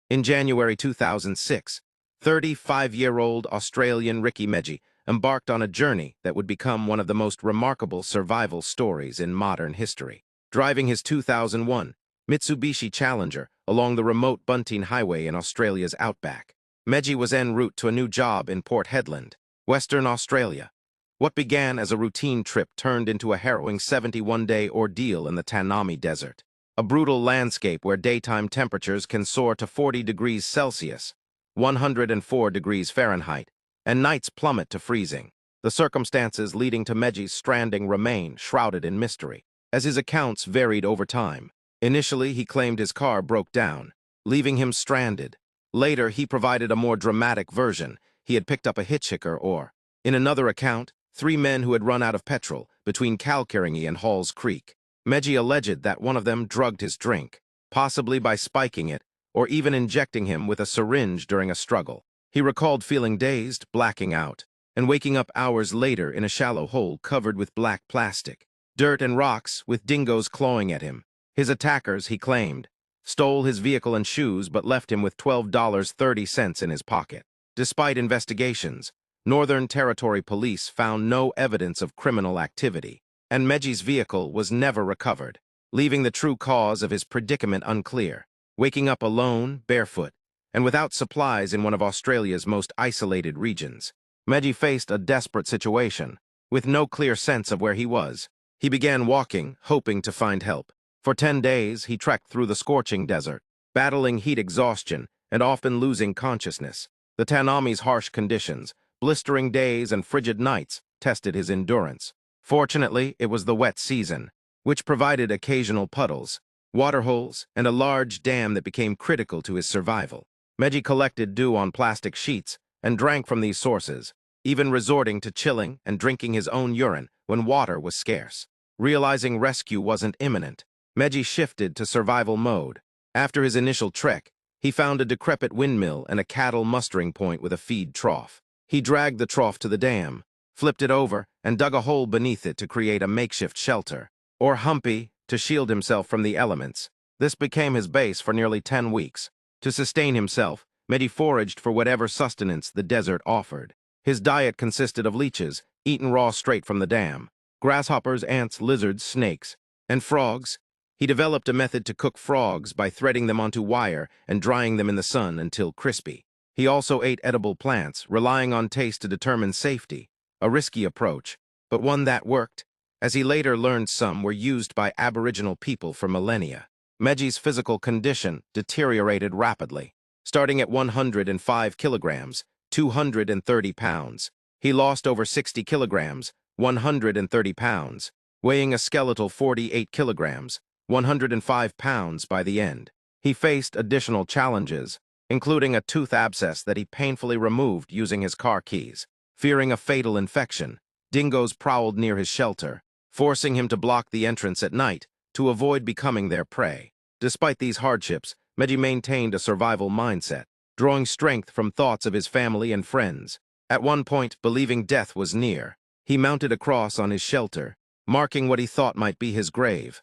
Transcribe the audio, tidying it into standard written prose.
In January 2006, 35-year-old Australian Ricky Megee embarked on a journey that would become one of the most remarkable survival stories in modern history. Driving his 2001 Mitsubishi Challenger along the remote Bunting Highway in Australia's outback, Megee was en route to a new job in Port Hedland, Western Australia. What began as a routine trip turned into a harrowing 71-day ordeal in the Tanami Desert, a brutal landscape where daytime temperatures can soar to 40 degrees Celsius, 104 degrees Fahrenheit, and nights plummet to freezing. The circumstances leading to Megee's stranding remain shrouded in mystery, as his accounts varied over time. Initially, he claimed his car broke down, leaving him stranded. Later, he provided a more dramatic version. He had picked up a hitchhiker or, in another account, 3 men who had run out of petrol between Kalkaringi and Halls Creek. Megee alleged that one of them drugged his drink, possibly by spiking it or even injecting him with a syringe during a struggle. He recalled feeling dazed, blacking out, and waking up hours later in a shallow hole covered with black plastic, dirt and rocks with dingoes clawing at him. His attackers, he claimed, stole his vehicle and shoes but left him with $12.30 in his pocket. Despite investigations, Northern Territory police found no evidence of criminal activity, and Megee's vehicle was never recovered, leaving the true cause of his predicament unclear. Waking up alone, barefoot, and without supplies in one of Australia's most isolated regions, Megee faced a desperate situation. With no clear sense of where he was, he began walking, hoping to find help. For 10 days, he trekked through the scorching desert, battling heat exhaustion and often losing consciousness. The Tanami's harsh conditions, blistering days and frigid nights, tested his endurance. Fortunately, it was the wet season, which provided occasional puddles, waterholes, and a large dam that became critical to his survival. Megee collected dew on plastic sheets and drank from these sources, even resorting to chilling and drinking his own urine when water was scarce. Realizing rescue wasn't imminent, Megee shifted to survival mode. After his initial trek, he found a decrepit windmill and a cattle mustering point with a feed trough. He dragged the trough to the dam, flipped it over, and dug a hole beneath it to create a makeshift shelter, or humpy, to shield himself from the elements. This became his base for nearly 10 weeks. To sustain himself, Megee foraged for whatever sustenance the desert offered. His diet consisted of leeches, eaten raw straight from the dam, grasshoppers, ants, lizards, snakes, and frogs. He developed a method to cook frogs by threading them onto wire and drying them in the sun until crispy. He also ate edible plants, relying on taste to determine safety, a risky approach, but one that worked, as he later learned some were used by Aboriginal people for millennia. Megee's physical condition deteriorated rapidly. Starting at 105 kilograms, 230 pounds, he lost over 60 kilograms, 130 pounds, weighing a skeletal 48 kilograms, 105 pounds by the end. He faced additional challenges, including a tooth abscess that he painfully removed using his car keys. Fearing a fatal infection, dingoes prowled near his shelter, forcing him to block the entrance at night to avoid becoming their prey. Despite these hardships, Megee maintained a survival mindset, drawing strength from thoughts of his family and friends. At one point, believing death was near, he mounted a cross on his shelter, marking what he thought might be his grave.